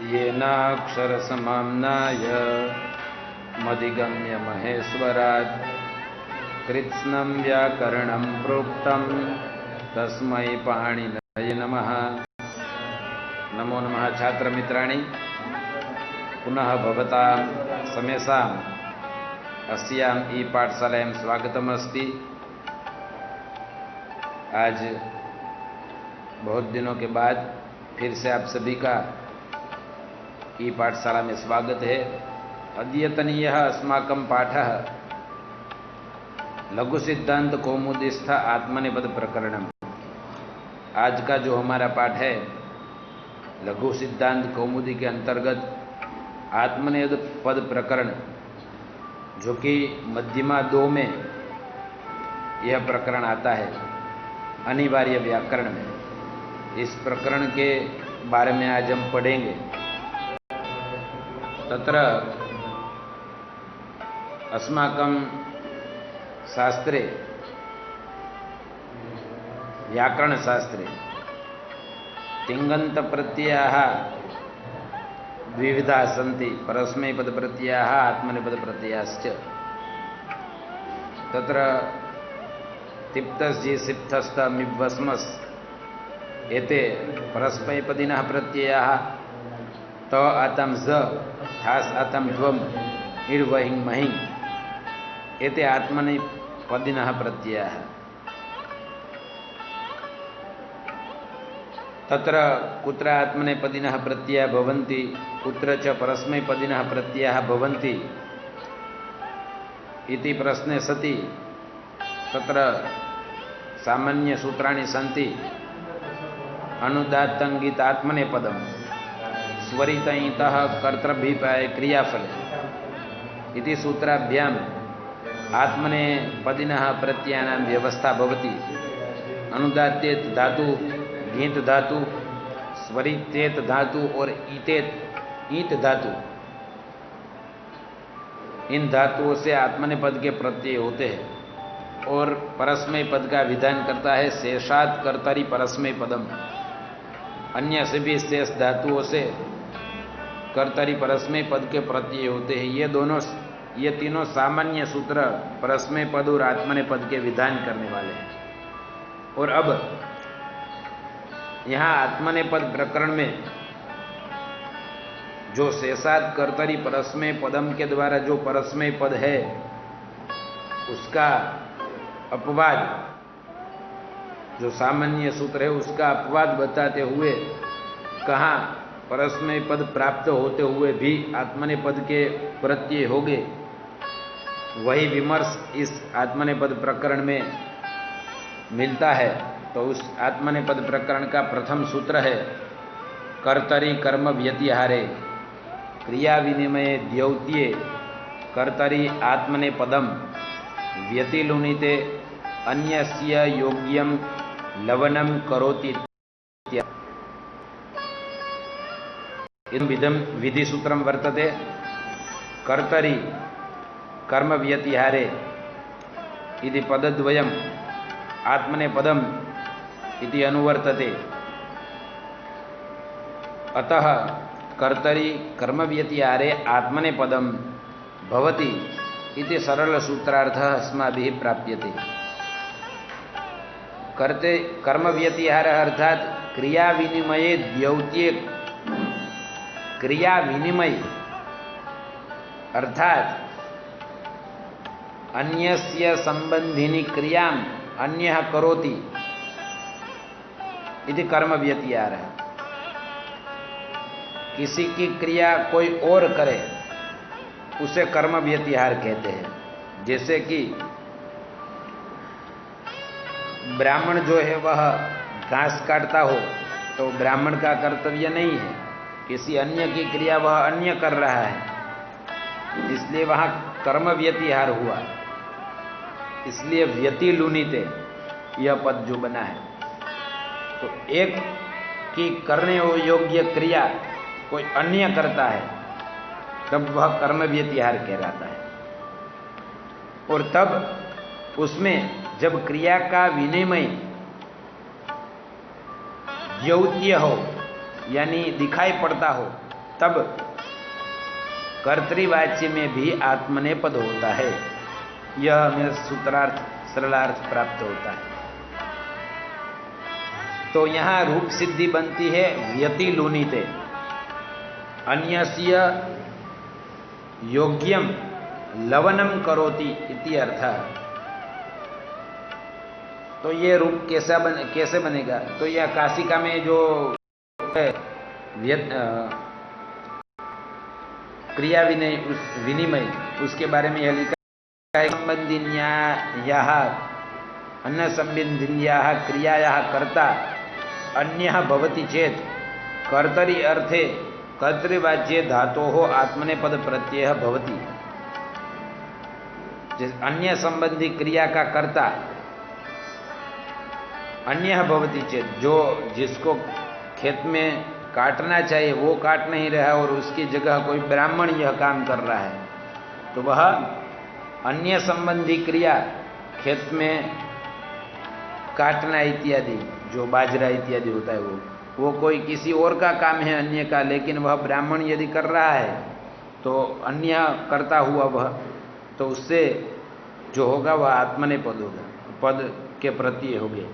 येनाक्षरसमाम्नाय मधिगम्य महेश्वरात् कृत्स्नं व्याकरणं प्रोक्तं तस्मै पाणिनये नमः। नमो नमः छात्रमित्राणि, पुनः भवतां समेषाम् अस्याम् ई-पाठशालायां स्वागतमस्ति। आज बहुत दिनों के बाद फिर से आप सभी का ई-पाठशाला में स्वागत है। अद्यतनीयः अस्माकं पाठः लघु सिद्धांत कौमुदीस्थ आत्मनेपद प्रकरणम्। आज का जो हमारा पाठ है लघु सिद्धांत कौमुदी के अंतर्गत आत्मनेपद प्रकरण, जो कि मध्यमा 2 में यह प्रकरण आता है, अनिवार्य व्याकरण में। इस प्रकरण के बारे में आज हम पढ़ेंगे। तत्र अस्माकं शास्त्रे व्याकरणशास्त्रे तिङन्त प्रत्ययाः द्विविधाः सन्ति, परस्मैपदप्रत्ययाः आत्मनेपदप्रत्ययाश्च। तत्र तिप्तस् जिसिप्तस्त मिभस्मस् एते परस्मैपदिनः प्रत्ययाः। त आतं ज, थास् आतं ध्वम्, इड् वहिं महिं एते आत्मनेपदिनः प्रत्ययाः। तत्र कुत्र आत्मनेपदिनः प्रत्ययाः भवन्ति, कुत्र च परस्मैपदिनः प्रत्ययाः भवन्ति इति प्रश्ने सति तत्र सामान्यसूत्राणि सन्ति। अनुदात्तङ्गित आत्मनेपदम्, स्वरितइतः कर्तृभिप्राय क्रियाफले इति सूत्राभ्याम् आत्मनेपदिनः प्रत्ययानां व्यवस्था भवति। अनुदात्तेत धातु, घींत धातु, स्वरितेत धातु और ईत धातु, इन धातुओं से आत्मनेपद के प्रत्यय होते हैं। और परस्मय पद का विधान करता है शेषात् कर्तरि परस्मय पदम। अन्य सभी शेष धातुओं से कर्तरि परस्मय पद के प्रत्यय होते हैं। ये तीनों सामान्य सूत्र परस्मय पद और आत्मनेपद के विधान करने वाले हैं। और अब यहाँ आत्मनेपद प्रकरण में जो शेषात् कर्तरि परस्मय पदम के द्वारा जो परस्मय पद है उसका अपवाद, जो सामान्य सूत्र है उसका अपवाद बताते हुए कहाँ परस्मय पद प्राप्त होते हुए भी आत्मनेपद के प्रत्यय होंगे, वही विमर्श इस आत्मनेपद प्रकरण में मिलता है। तो उस आत्मनेपद प्रकरण का प्रथम सूत्र है कर्तरि कर्म व्यतिहारे क्रिया विनिमय द्यौत्ये कर्तरि आत्मनेपदम व्यतिलुनिते अन्यस्य योग्यं लवनं करोति। इदं विधिसूत्रं वर्तते। कर्तरि कर्म व्यतिहारे इति पदद्वयम् आत्मनेपदम् इति अनुवर्तते। अतः कर्तरि कर्म व्यतिहारे आत्मनेपदं भवति इति सरल सूत्रार्थः अस्माभिः प्राप्यते। कर्ते कर्म व्यतिहारः अर्थात क्रिया विनिमये द्यौत्ये, क्रिया विनिमय अर्थात अन्यस्य संबंधिनी क्रियां अन्यः करोति इति कर्म व्यतिहारः। किसी की क्रिया कोई और करे उसे कर्म व्यतिहार कहते हैं। जैसे कि ब्राह्मण जो है वह घास काटता हो तो ब्राह्मण का कर्तव्य नहीं है, किसी अन्य की क्रिया वह अन्य कर रहा है, इसलिए वहाँ कर्म व्यतिहार हुआ। इसलिए व्यतिलुनिते यह पद जो बना है, तो एक की करने योग्य क्रिया कोई अन्य करता है तब वह कर्म व्यतिहार कहलाता है। और तब उसमें जब क्रिया का विनिमय द्यौत्य हो, यानी दिखाई पड़ता हो, तब कर्तृवाच्य में भी आत्मनेपद होता है। यह हमें सूत्रार्थ सरलार्थ प्राप्त होता है। तो यहां रूप सिद्धि बनती है व्यति लुनिते, अन्यस्य योग्यम लवनम करोति इति अर्थ। तो ये रूप कैसे बनेगा? तो यह काशिका में जो क्रिया विनिमय उसके बारे में यह लिखा है, संबंधिन्यायाः अन्य संबंधिन्याः क्रियायाः कर्ता अन्यः भवति चेत् कर्तरि अर्थे कर्तृवाच्ये धातोः आत्मनेपद प्रत्ययः भवति। अन्य संबंधी क्रिया का कर्ता अन्यः भवति चेत्, जो जिसको खेत में काटना चाहिए वो काट नहीं रहा और उसकी जगह कोई ब्राह्मण यह काम कर रहा है, तो वह अन्य संबंधी क्रिया खेत में काटना इत्यादि, जो बाजरा इत्यादि होता है वो कोई किसी और का काम है अन्य का, लेकिन वह ब्राह्मण यदि कर रहा है तो अन्य करता हुआ वह, तो उससे जो होगा वह आत्मनेपद होगा, पद के प्रत्यय हो गए।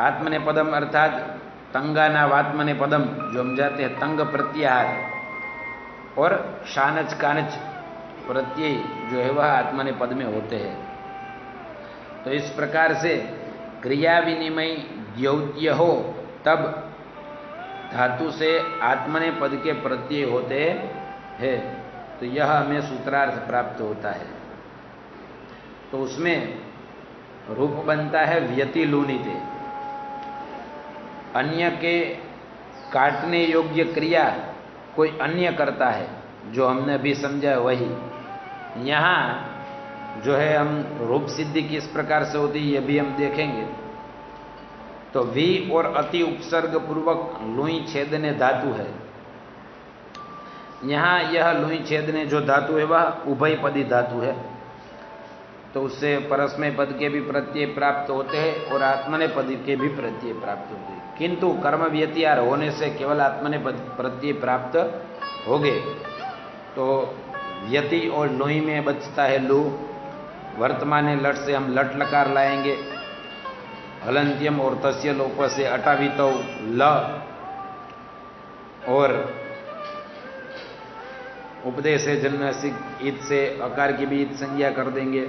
आत्मनेपदम अर्थात तंगानावात्मनेपदम, जो हम जाते हैं तंग प्रत्याहार, और शानच कानच प्रत्यय जो है वह आत्मनेपद में होते हैं। तो इस प्रकार से क्रिया विनिमय द्यौत्य हो तब धातु से आत्मनेपद के प्रत्यय होते हैं। तो यह हमें सूत्रार्थ प्राप्त होता है। तो उसमें रूप बनता है व्यति लूनिते, अन्य के काटने योग्य क्रिया कोई अन्य करता है, जो हमने अभी समझा वही। यहाँ जो है हम रूप सिद्धि किस प्रकार से होती है ये भी हम देखेंगे। तो वी और अति उपसर्ग पूर्वक लुई छेदने धातु है। यहाँ यह लुई छेदने जो धातु है वह उभयपदी धातु है, तो उससे परस्मय पद के भी प्रत्यय प्राप्त होते हैं और आत्मने पद के भी प्रत्यय प्राप्त होते हैं, किंतु कर्म व्यतिहार होने से केवल आत्मने पद प्रत्यय प्राप्त हो गए। तो व्यति और लुई में बचता है लू। वर्तमान लट से हम लट लकार लाएंगे, हलंत्यम और तस्य लोप से अटावितो ल, और उपदेश जन्म इत से अकार की भी इत संज्ञा कर देंगे।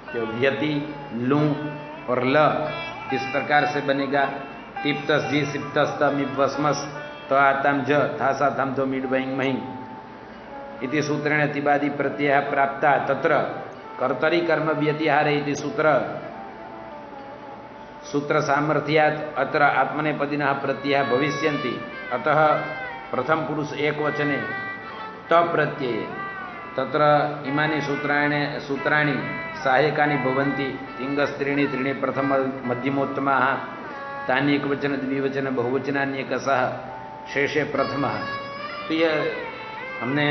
तो व्यति लू और ल इस प्रकार से बनेगा। तिप्तस जी सिप्तस तमिवस्मस त आतम ज थासा थम तो मिड बहिंग महिंग इति सूत्रेण तिबादि प्रत्यय प्राप्ता तत्र कर्तरी कर्म व्यतिहार इति सूत्र सामर्थ्यात् अत्र आत्मनेपदिनः प्रत्ययः भविष्यन्ति। अतः प्रथम पुरुष एक वचने त प्रत्यय तत्र इमानि सूत्राणि सहायकानि भवन्ति। तिङ्गस्त्रीणि त्रीणि प्रथम मध्यमोत्तमाः तानि एकवचन द्विवचन बहुवचनान्यकसः शेषे प्रथमः। तो यह हमने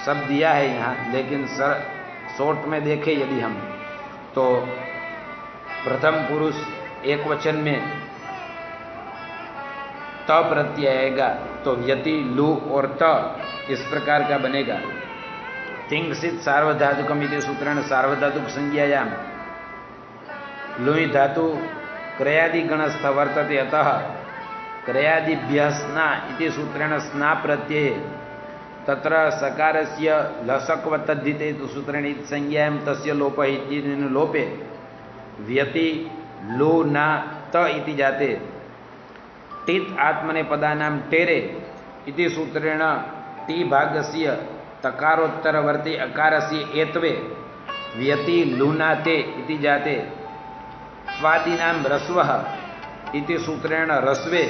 सब दिया है यहाँ, लेकिन शॉर्ट में देखें यदि हम तो प्रथम पुरुष एक वचन में त प्रत्यय आएगा, तो व्यति लू और त इस प्रकार का बनेगा। तिंगसित सार्वधातुकम इति सूत्रेण सार्वधातुक संज्ञायाम लुई धातु क्रयादि गणस्थ वर्तते, अतः क्रयादिभ्यः स्ना इति सूत्रेण स्ना प्रत्यये तत्र सकारस्य लसक्व तद्धिते इति सूत्रेण इत संज्ञायां तस्य लोपः इति लोपे व्यति लो ना त इति जाते। टित आत्मनेपदानां टेरे इति सूत्रेण टी भागस्य तकारोत्तरवर्ती अकारस्य एत्वे व्यति लूनाते इति जाते। स्वादीनां रस्वः इति सूत्रेण रस्वे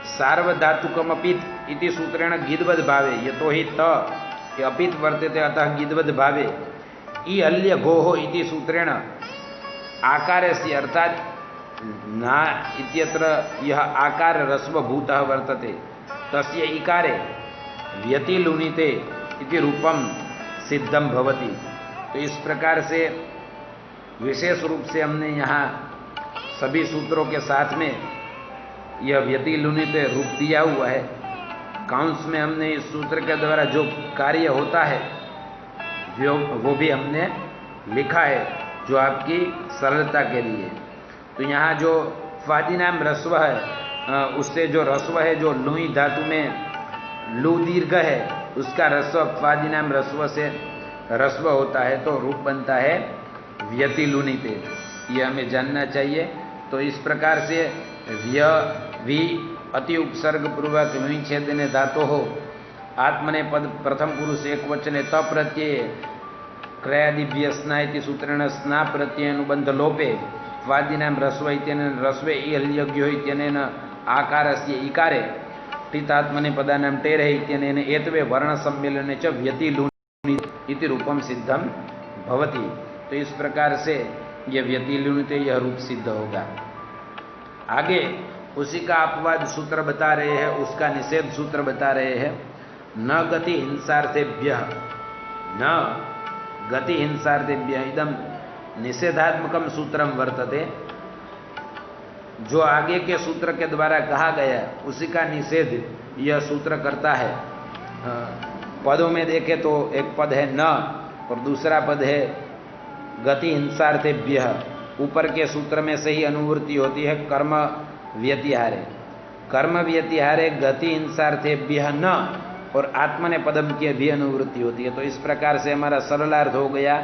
सार्वधातुकमपित् इति सूत्रेण गिद्वद् भावे, यतो हि त अपित् वर्तते अतः गिद्वद् भावे। इ अल्य गोः इति सूत्रेण आकारस्य अर्थात ना इत्यत्र यह आकार रस्वभूतः वर्तते, तस्य इकारे व्यति लुनिते इति रूपम सिद्धम भवति। तो इस प्रकार से विशेष रूप से हमने यहाँ सभी सूत्रों के साथ में यह व्यति लुनिते रूप दिया हुआ है। काउंस में हमने इस सूत्र के द्वारा जो कार्य होता है वो भी हमने लिखा है, जो आपकी सरलता के लिए। तो यहाँ जो फादिनाम रस्व है, उससे जो रस्व है, जो लुई धातु में लू दीर्घ है, उसका रस्व फादिनाम रस्व से रस्व होता है, तो रूप बनता है व्यतिलुनिते। ये हमें जानना चाहिए। तो इस प्रकार से व्य वि अति उपसर्ग पूर्वक लुई छेदने धातु हो आत्मने पद प्रथम पुरुष एक वचने त प्रत्यय क्रयादिभ्य स्ना इति सूत्रेण स्ना प्रत्यय अनुबंध लोपे वादिनां रस्व इत्यनेन रस्वे इहल्यज्ञो इत्यनेन आकारस्य इकारे टितात्मने पदानां टेरे इत्यनेन एतवे वर्ण सम्मेलने च व्यतिलुनि इति रूपम सिद्धम भवति। तो इस प्रकार से यह व्यतिलुनिते यह रूप सिद्ध होगा। आगे उसी का अपवाद सूत्र बता रहे हैं, उसका निषेध सूत्र बता रहे हैं। न गति हिंसार्थेभ्य न गति हिंसार्थेभ्य इदम निषेधात्मकम सूत्रम वर्तते। जो आगे के सूत्र के द्वारा कहा गया उसी का निषेध यह सूत्र करता है। पदों में देखे तो एक पद है न और दूसरा पद है गति हिंसार्थेभ्य। ऊपर के सूत्र में से ही अनुवृत्ति होती है कर्म व्यतिहारे। कर्म व्यतिहारे गति हिंसार्थेभ्य न और आत्मने पदम की भी अनुवृत्ति होती है। तो इस प्रकार से हमारा सरलार्थ हो गया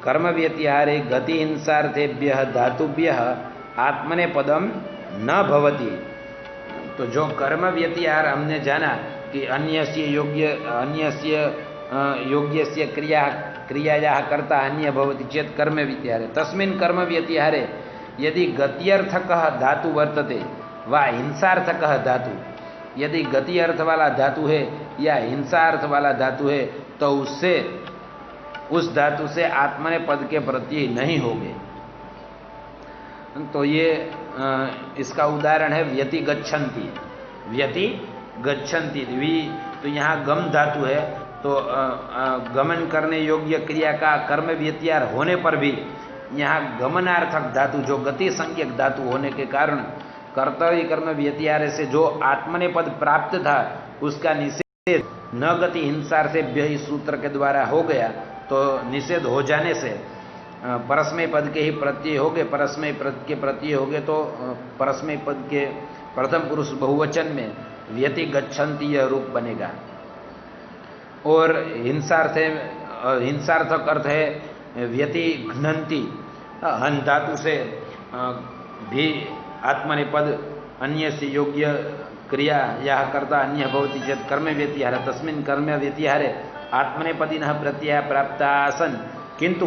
कर्म व्यतिहारे गति हिंसार्थेभ्य धातुभ्य आत्मने पदम न भवति। तो जो कर्म व्यतिहार हमने जाना कि अन्यस्य योग्यस्य क्रियायाः कर्ता अन्य भवति चेत कर्म व्यतिहारे। तस्मिन् कर्म व्यतिहारे यदि गत्यर्थकः धातु वर्तते वा हिंसार्थकः धातु, यदि गति अर्थ वाला धातु है या हिंसा अर्थ वाला धातु है तो उससे उस धातु से आत्मने पद के प्रत्यय नहीं होंगे। तो ये इसका उदाहरण है व्यति गच्छन्ति। व्यति गच्छन्ति तो यहाँ गम धातु है, तो गमन करने योग्य क्रिया का कर्म व्यतिहार होने पर भी यहाँ गमनार्थक धातु जो गति संज्ञक धातु होने के कारण कर्तव्य कर्म व्यतिहार से जो आत्मने पद प्राप्त था उसका निषेध न गति हिंसार्थेभ्य इस सूत्र के द्वारा हो गया। तो निषेध हो जाने से परस्मय पद के ही प्रत्यय हो गए, परस्मय पद के प्रत्यय हो गए, तो परस्मय पद के प्रथम पुरुष बहुवचन में व्यति गच्छन्ति यह रूप बनेगा। और हिंसार्थक अर्थ है व्यति घ्नन्ति। हन धातु से भी आत्मने पद अन्य से योग्य क्रिया या कर्ता अन्य भवति चेत कर्म व्यतिहार तस्मिन् कर्म व्यतिहारे आत्मने पदिनः प्रत्यय प्राप्ता आसन् किंतु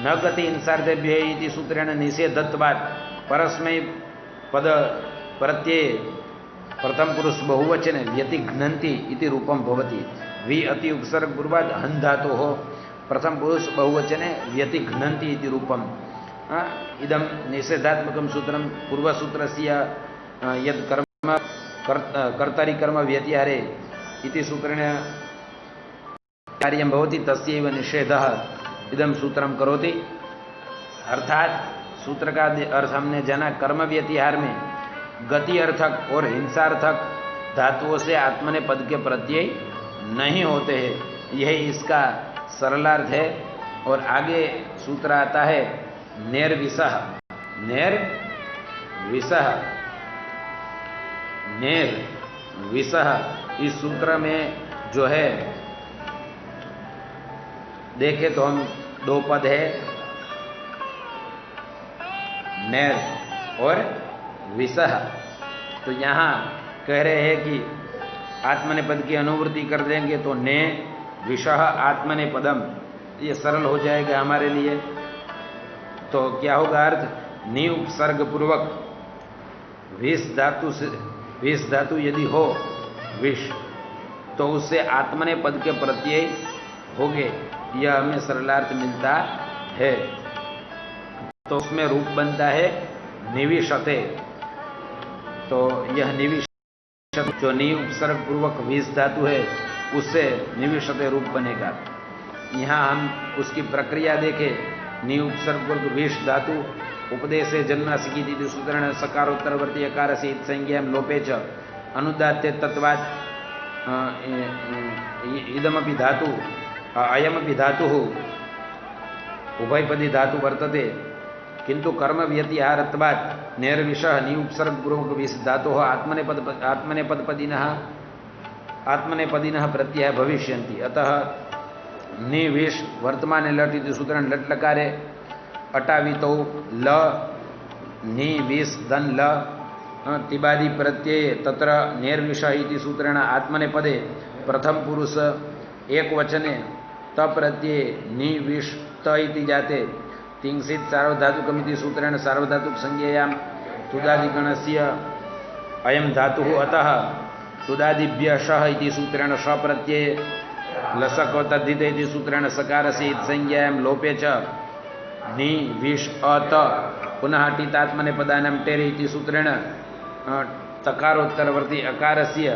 न गति हिंसार्थेभ्य इति सूत्रेण निषेधत्वात् परस्मै पद प्रत्यय प्रथम पुरुष बहुवचन व्यतिघ्नन्ति इति रूपम भवति। वि अति उपसर्ग पूर्वाद हन धातु हो प्रथम पुरुष बहुवचने व्यतिघ्नन्ति इति रूपम। इदम निषेधात्मकं सूत्रम पूर्वसूत्रस्य यत् कर्म कर्तरि कर्म व्यतिहारे इति सूत्रेण कार्यं भवति तस्यैव निषेधः इदम सूत्रम करोति। अर्थात सूत्र का अर्थ हमने जाना कर्म व्यतिहार में गति अर्थक और हिंसार्थक धातुओं से आत्मने पद के प्रत्यय नहीं होते हैं, यही इसका सरलार्थ है। और आगे सूत्र आता है नेर्विसह। नेर्विसह इस सूत्र में जो है देखे तो हम दो पद है नेर और विसह। तो यहाँ कह रहे हैं कि आत्मने पद की अनुवृत्ति कर देंगे तो ने विषह आत्मने पदम, ये सरल हो जाएगा हमारे लिए। तो क्या होगा अर्थ? नि उपसर्ग पूर्वक विष धातु यदि हो विष तो उससे आत्मने पद के प्रत्यय होंगे, यह हमें सरलार्थ मिलता है। तो उसमें रूप बनता है निविशते। तो यह निविशते जो नि उपसर्ग पूर्वक विष धातु है उससे निविशते रूप बनेगा। यहाँ हम उसकी प्रक्रिया देखें। नि उपसर्ग पूर्वक विष धातु उपदेशे जन्मासिकी सूत्रेण सकारोत्तरवर्ती अकार से संज्ञा लोपे च अनुदात्य तत्वात् इदमपि धातु अयमपि धातुः उभयपदी धातु वर्तते, किंतु कर्म व्यतिहारत्वात् निर्विशः नि उपसर्गपूर्वक विस धातोः आत्मनेपदिनः प्रत्ययः भविष्यन्ति। अतः निविश वर्तमाने लट इति सूत्रेण लट लकारे अटावितौ ल निविश धन ल तिबादि प्रत्यये तत्र निर्विशः इति सूत्रेण आत्मनेपदे प्रथम पुरुष एक वचने त प्रत्यये निविश त इति जाते तिंसित सार्वधातुकमिति सूत्रेण सार्वधातुक संज्ञायां तुदादिगणस्य अयं धातुः। अतः तुदादिभ्यः शः इति सूत्रेण श प्रत्यये लसक तद्धित इति सूत्रेण सकारस्य संज्ञायां लोपे च नि विश अत पुनः टितात्मनेपदानां टेरे इति सूत्रेण तकारोत्तरवर्ती अकारस्य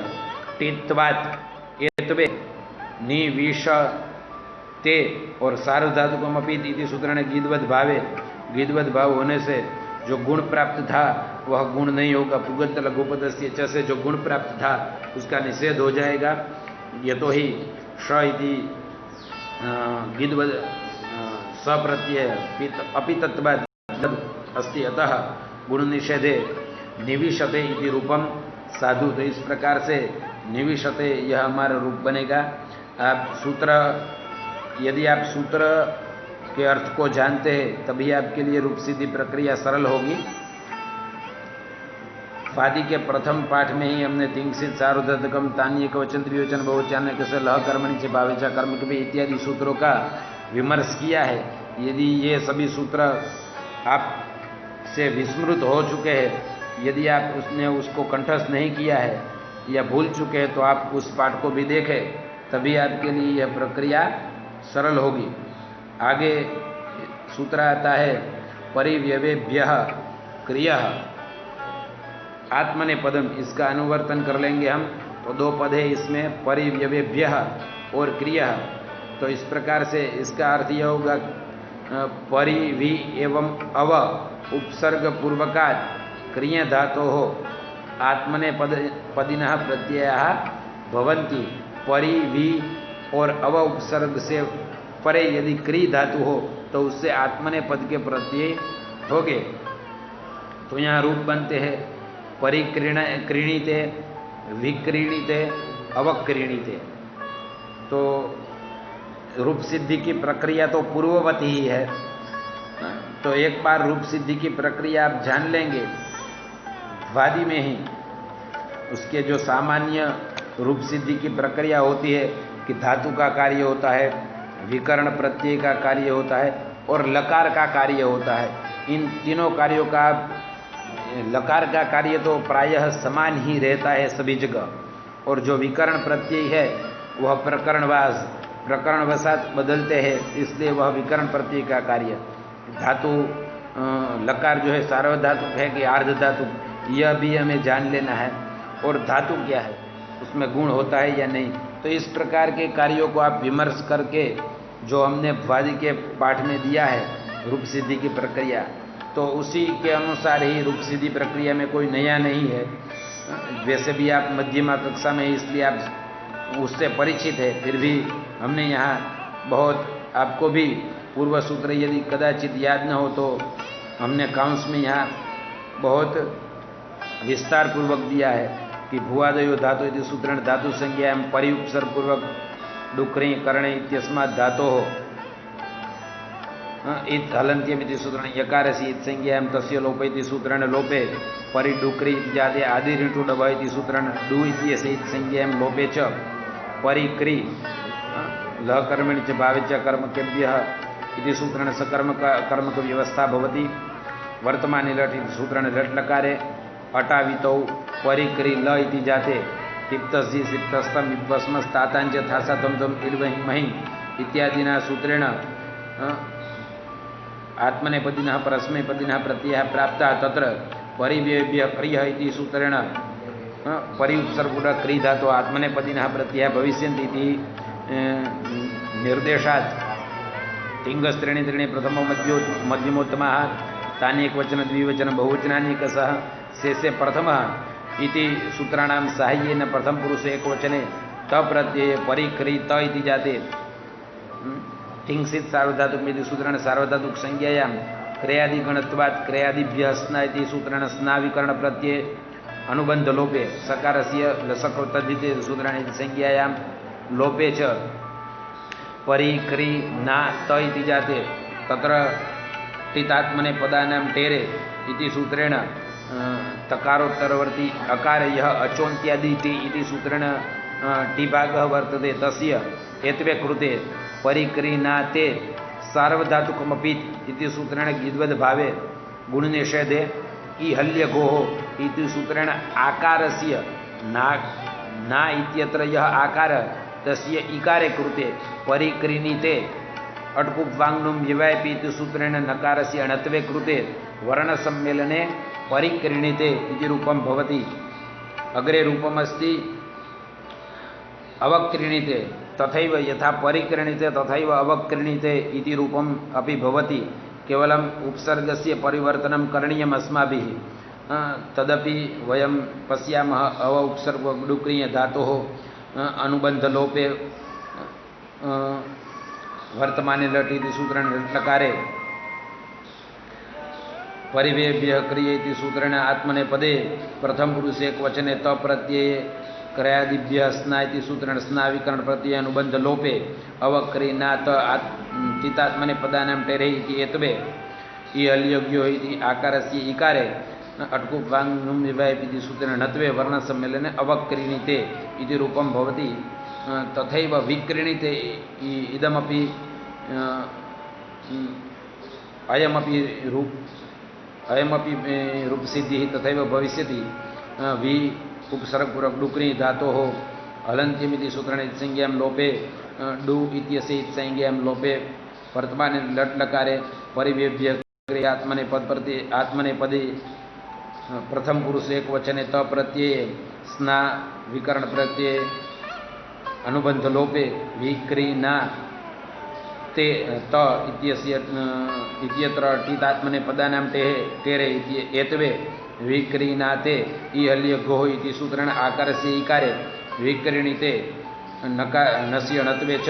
टित्वात् एत्वे नि विश ते और सार्वधातुकमपि इति सूत्रेण गीधवद् भावे गीधवद् भाव होने से जो गुण प्राप्त था वह गुण नहीं होगा। पुगंत लघुपदस्य च से जो गुण प्राप्त था उसका निषेध हो जाएगा। यतो ही श इति गीधवद् सप्रत्यय अपि तत्वात् अस्ति, अतः गुण निषेधे निविशते इति रूपम साधु। तो इस प्रकार से निविशते यह हमारा रूप बनेगा। आप सूत्र यदि आप सूत्र के अर्थ को जानते हैं तभी आपके लिए रूप सिद्धि प्रक्रिया सरल होगी। फादी के प्रथम पाठ में ही हमने तिंसित सार्वधातुकम तान्यक वचन द्विवचन बहुवचन से लह कर्मणि से भावेचा कर्म के इत्यादि सूत्रों का विमर्श किया है। यदि ये सभी सूत्र आप से विस्मृत हो चुके हैं, यदि आप उसको कंठस्थ नहीं किया है या भूल चुके हैं, तो आप उस पाठ को भी देखें, तभी आपके लिए यह प्रक्रिया सरल होगी। आगे सूत्र आता है परिव्यवेभ्यः क्रियः आत्मनेपदम। इसका अनुवर्तन कर लेंगे हम, तो दो पद है इसमें, परिव्यवेभ्यः और क्रियः। तो इस प्रकार से इसका अर्थ यह होगा परिवि एवं अव उपसर्ग पूर्वकात् क्रिय धातोः आत्मनेपदिनः प्रत्ययाः भवन्ति। परिवि और अव उपसर्ग से परे यदि क्री धातु हो तो उससे आत्मनेपद के प्रत्यय होगे। तो यहाँ रूप बनते हैं परिक्रीणीते, विक्रीणीते, अवक्रीणीते। तो रूप सिद्धि की प्रक्रिया तो पूर्ववती ही है। तो एक बार रूप सिद्धि की प्रक्रिया आप जान लेंगे वादी में ही, उसके जो सामान्य रूप सिद्धि की प्रक्रिया होती है कि धातु का कार्य होता है, विकर्ण प्रत्यय का कार्य होता है और लकार का कार्य होता है। इन तीनों कार्यों का लकार का कार्य तो प्रायः समान ही रहता है सभी जगह, और जो विकर्ण प्रत्यय है वह प्रकरणवशात बदलते हैं, इसलिए वह विकर्ण प्रत्यय का कार्य। धातु लकार जो है सार्वधातुक है कि आर्ध धातुक, यह भी हमें जान लेना है। और धातु क्या है, उसमें गुण होता है या नहीं। तो इस प्रकार के कार्यों को आप विमर्श करके जो हमने वादी के पाठ में दिया है रूप सिद्धि की प्रक्रिया, तो उसी के अनुसार ही रूप सिद्धि प्रक्रिया में कोई नया नहीं है। वैसे भी आप मध्यमा कक्षा में, इसलिए आप उससे परिचित है, फिर भी हमने यहाँ बहुत आपको भी पूर्व सूत्र यदि कदाचित याद न हो तो हमने काउंस में यहाँ बहुत विस्तार पूर्वक दिया है कि भुवादयो धातु इति सूत्रेण धातु संज्ञायां परिउपसर्ग पूर्वक डुक्री करणे इत्यस्मात् धातोः इत हलन्त्यमिति सूत्रेण यकारस्य इत संज्ञायां तस्य लोप इति सूत्रेण लोपे परिडुक्री जाते आदि ऋटु डभ इति सूत्रेण डु इत्यस्य इत संज्ञायां लोपे च परिक्री लह कर्मणि च भावे च कर्मकेभ्यः इति सूत्रेण सकर्मक व्यवस्था भवति। वर्तमाने लट इति सूत्रेण लट लकारे अटावितौ परिक्री ल इति जाते तिप्तसि सिप्तस्तम विभस्मस्तातांच थासा तम तम इल्वहिमहि इत्यादिना सूत्रेण आत्मनेपदिनः परस्मैपदिनः प्रत्ययः प्राप्तः तत्र परिव्यव्य क्रियः इति सूत्रेण परिउपसर्गुण क्री धातु आत्मनेपदिनः प्रत्ययः भविष्यन्ति इति निर्देशात् तिङ्गस्त्रीणि त्रीणि प्रथमो मध्यमोत्तमः तानि एकवचन द्विवचन बहुवचनान्यकसः शेषे प्रथमः इति सूत्राणां साहाय्येन प्रथम पुरुष एकवचने त त प्रत्यय परिक्री त इति जाते ठिंसित सार्वधातुक इति सूत्रेण सार्वधातुक संज्ञायां क्रियादि गणत्वात् क्रियादिभ्यः स्ना इति सूत्रेण स्ना विकरण प्रत्यय अनुबंध लोपे सकारस्य लसको तद्धिते सूत्रेण इति संज्ञायां लोपे च परिक्री ना त इति जाते तत्र टितात्मने पदानां टेरे इति सूत्रेण तकारोत्तरवर्ती अकार यह अचोन्त्यादि टी इति सूत्रेण टिभागः वर्तते तस्य एत्वे कृते परिक्रीणाते सार्वधातुकमपि इति सूत्रेण गिद्वद् भावे गुणनिषेधे ईहल्यगोः इति सूत्रेण आकारस्य ना इत्यत्र यः आकार तस्य इकारे कृते परिक्रीणीते अट्कुप्वाङ्नुं विवायपि इति सूत्रेण नकारस्य अणत्वे कृते वर्णसम्मेलने परिक्रीणीते इति रूपं भवति। अग्रे रूपमस्ति अवक्रीणीते तथैव यथा परिक्रीणीते तथैव अवक्रीणीते इति रूपम् अपि भवति। केवलम् उपसर्गस्य परिवर्तनं करणीयम् अस्माभिः तदपि वयं पश्यामः। अव उपसर्ग डुक्रिय धातोः अनुबन्धलोपे वर्तमाने लट् इति सूत्रेण लट्लकारे परिवेभ्यः क्रिये इति सूत्रेण आत्मनेपदे प्रथम पुरुषे एकवचने त प्रत्यये क्रयादिभ्यः स्ना इति सूत्रेण स्ना विकरण प्रत्यय अनुबंध लोपे अवक्रीणात तितात्मने पदानां टेरे इति एतवे इहल्यज्ञो इति आकारस्य इकारे अट्कुप्वाङ्नुं विवायपि इति सूत्रेण नत्वे वर्णसम्मेलने अवक्रीणीते इति रूपं भवति। तथैव विक्रीणीते इदमपि अयमपि रूपसिद्धिः तथैव भविष्यति। वि उपसर्गपूर्वक डुक्री धातोः हलन्त्यमिति सूत्रेण संज्ञां लोपे डु इत्यस्य संज्ञां लोपे वर्तमाने लट् लकारे परिवेभ्य आत्मनेपदे प्रथम पुरुष एकवचने त प्रत्यये स्ना विकरण प्रत्यये अनुबंध लोपे विक्रीणा ते त इत्यत्र टितात्मने पदानां टेरे एतवे विक्रीणाते ईहल्यगोः इति सूत्रेण आकारस्य इकारे विक्रीणीते नस्य णत्वे च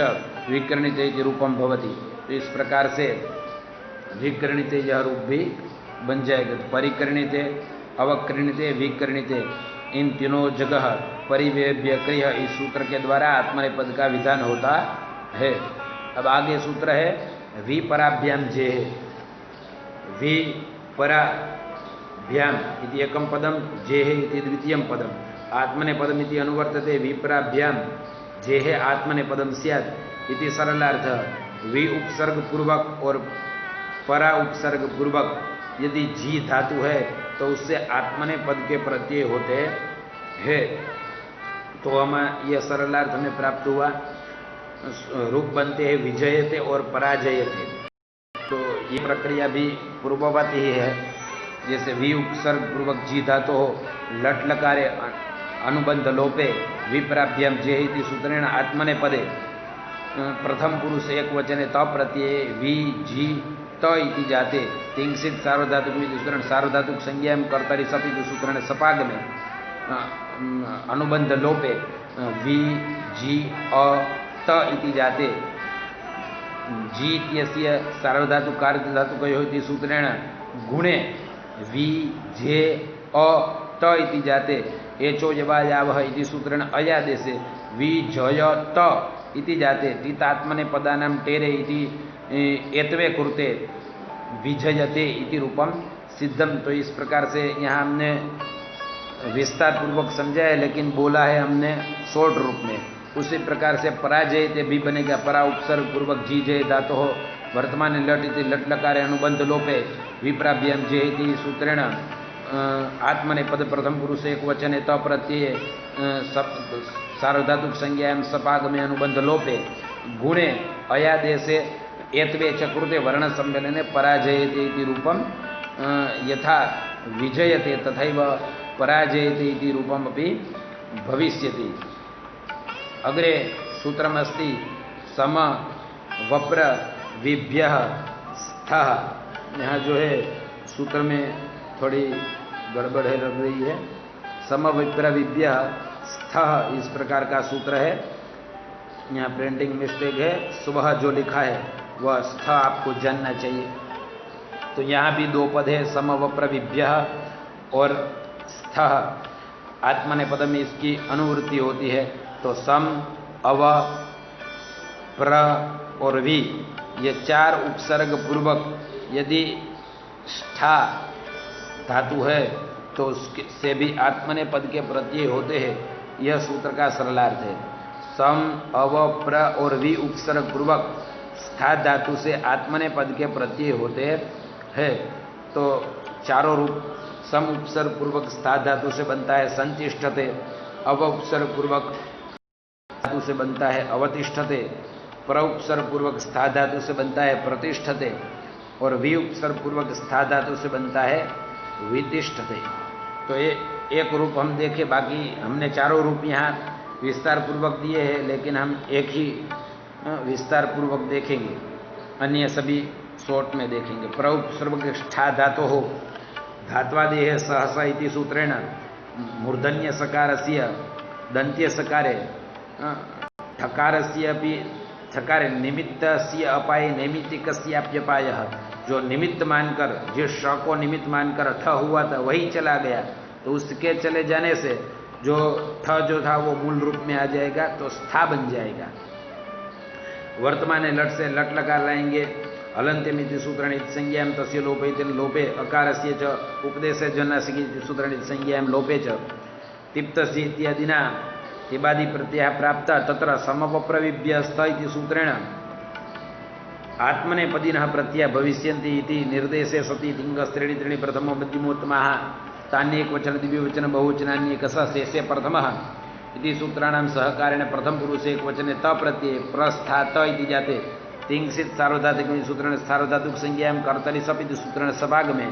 विक्रीणीते इति रूपं भवति। तो इस प्रकार से विक्रीणीते यह रूप भी बन जाएगा। परिक्रीणीते अवक्रीणीते विक्रीणीते इन तीनों जगह परिवेभ्य क्रिय इस सूत्र के द्वारा आत्मनेपद का विधान होता है। अब आगे सूत्र है विपराभ्याम जे वि पराभ्याम इति एकम पदम जेहे इति द्वितीयं पदम आत्मनेपदम इति अनुवर्तते विपराभ्याम जेहे आत्मनेपदम स्यात् इति सरलार्थ। वि उपसर्ग पूर्वक और परा उपसर्ग पूर्वक यदि जी धातु है तो उससे आत्मनेपद के प्रत्यय होते हैं। तो हमें यह सरलार्थ में प्राप्त हुआ। रूप बनते हैं विजयते और पराजयते। तो ये प्रक्रिया भी पूर्ववत ही है। जैसे वि उपसर्ग पूर्वक जी धातु हो लट् लकारे अनुबंध लोपे विपराभ्याम जे इति सूत्रेण आत्मनेपदे प्रथम पुरुष एकवचने त प्रत्यये वि जी त इति जाते तिंसित सार्वधातुक इति सूत्रेण सार्वधातुक संज्ञां कर्तरि सप् इति सूत्रेण सपागमे अनुबंध लोपे वि जी अ त इति जाते जी इत्यस्य सार्वधातुक कार्यधातुकयोः इति सूत्रेण गुणे वि जे अ त इति जाते एचो यवायावः इति सूत्रेण अयादेशे वि जय त इति जाते टितात्मने पदानां टेरे इति एतवे कृते विजयते इति रूपम सिद्धम। तो इस प्रकार से यहाँ हमने विस्तार पूर्वक समझा है, लेकिन बोला है हमने शॉर्ट रूप में। उसी प्रकार से पराजयते भी बनेगा। परा उपसर्ग पूर्वक जी जय धातु हो वर्तमान लट इति लट् लकारे अनुबंध लोपे विप्राभ्याम जे इति सूत्रेण आत्मनेपद प्रथम पुरुष एकवचने त प्रत्यये सार्वधातुक संज्ञायां सपागमे अनुबंध लोपे गुणे अयादेशे एतवे च कृते वर्ण सम्मेलने पराजयते इति रूपं यथा विजयते तथैव पराजयते इति रूपम् अपि भविष्यति। अग्रे सूत्रमस्ति सम वप्र विभ्यः स्थः। यहाँ जो है सूत्र में थोड़ी गड़बड़ है लग रही है। सम विप्र विभ्यः स्थ, इस प्रकार का सूत्र है। यहाँ प्रिंटिंग मिस्टेक है, सुबह जो लिखा है वह स्थ आपको जानना चाहिए। तो यहाँ भी दो पद है, सम व प्रविभ्य और स्थ। आत्मनेपद में इसकी अनुवृत्ति होती है। तो सम, अव, प्र और वि, ये चार उपसर्ग पूर्वक यदिष्ठा धातु है तो उससे भी आत्मनेपद के प्रत्यय होते हैं। यह सूत्र का सरलार्थ है। सम, अव, प्र और वि उपसर्ग पूर्वक स्था धातु से आत्मनेपद के प्रत्यय होते हैं। तो चारों रूप, सम उपसर्ग पूर्वक स्था धातु से बनता है संतिष्ठते, अव उपसर्ग पूर्वक धातु से बनता है अवतिष्ठते, प्र उपसर्ग पूर्वक स्था धातु से बनता है प्रतिष्ठते और वि उपसर्ग पूर्वक स्था धातु से बनता है वितिष्ठते। तो ये एक रूप हम देखें, बाकी हमने चारों रूप यहाँ विस्तार पूर्वक दिए हैं, लेकिन हम एक ही विस्तार पूर्वक देखेंगे, अन्य सभी शॉर्ट में देखेंगे। प्र उपसर्ग स्था धातु हो धात्वादेह सहसा इति सूत्रेण मूर्धन्य सकारस्य दंत्य सकारे ठकारस्य अपि ठकारे निमित्तस्य अपाय नैमित्तिकस्याप्यपायः, जो निमित्त मानकर, जिस श को निमित्त मानकर ठ हुआ था वही चला गया, तो उसके चले जाने से जो ठ जो था वो मूल रूप में आ जाएगा, तो स्था बन जाएगा। वर्तमान लट से लट लकार लाएंगे। हलन्त्यमिति सूत्रेण संज्ञां तस्य लोपे लोपे अकारस्य च उपदेशे जन्नासिकी सूत्रेण संज्ञां लोपे च तिप्तस्य इत्यादिना तिबादि प्रत्यय प्राप्त तत्र समवप्रविभ्यस्त इति सूत्रेण आत्मनेपदिनः प्रत्यय भविष्यन्ति इति निर्देशे सति तिङ्गस्त्रीणि त्रीणि प्रथमो मध्यमोत्तमः तान्येकवचन द्विवचन बहुवचनान्येकः शेषे प्रथमः इति सूत्राणां सहकारेण प्रथम पुरुषे एकवचने त प्रत्यय प्रस्थात इति जाते तिंसित सार्वधातुक सूत्रेण सार्वधातुक संज्ञां कर्तरि सप इति सूत्रेण सभागमे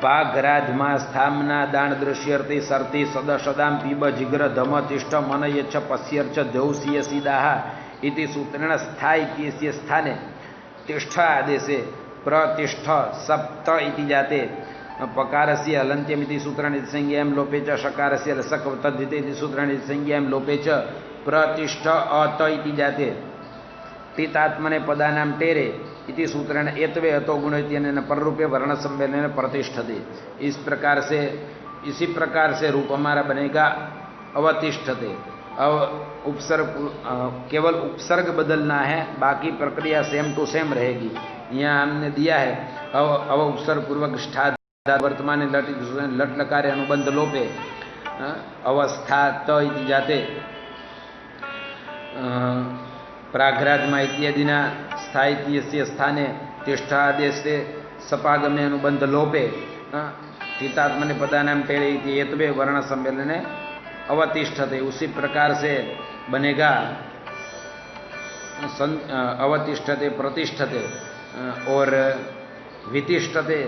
पाघ्राधमा स्थामना दान दृश्यर्थे सर्ति सद सदां पीब जिग्र धम तिष्ठ मन यच्छ पश्यर्च दौसीय सीदाः इति सूत्रेण स्था इत्यस्य स्थाने तिष्ठ आदेशे प्रतिष्ठ सप्त इति जाते पकारस्य हलन्त्यमिति सूत्रेण संज्ञां लोपे च शकारस्य लसक तद्धिते इति सूत्रेण संज्ञां लोपे च प्रतिष्ठ अत इति जाते टितात्मने पदानां टेरे इति सूत्रेण एतवे अतो गुण इत्यनेन पररूपे वर्ण सम्मेलनेन प्रतिष्ठते। इस प्रकार से, इसी प्रकार से रूप हमारा बनेगा अवतिष्ठते। उपसर्ग, केवल उपसर्ग बदलना है, बाकी प्रक्रिया सेम टू सेम रहेगी। यहाँ हमने दिया है अव उपसर्ग पूर्वक स्था वर्तमान लट लट लकारे अनुबंध लोपे अवस्था त इति जाते प्राघ्रात्मा इत्यादिना स्थायित्वस्य स्थाने तिष्ठादेशे सपागमे अनुबंध लोपे टितात्मने पदानां टेरे इति एतवे वर्ण सम्मेलने अवतिष्ठते। उसी प्रकार से बनेगा अवतिष्ठते, प्रतिष्ठते और वितिष्ठते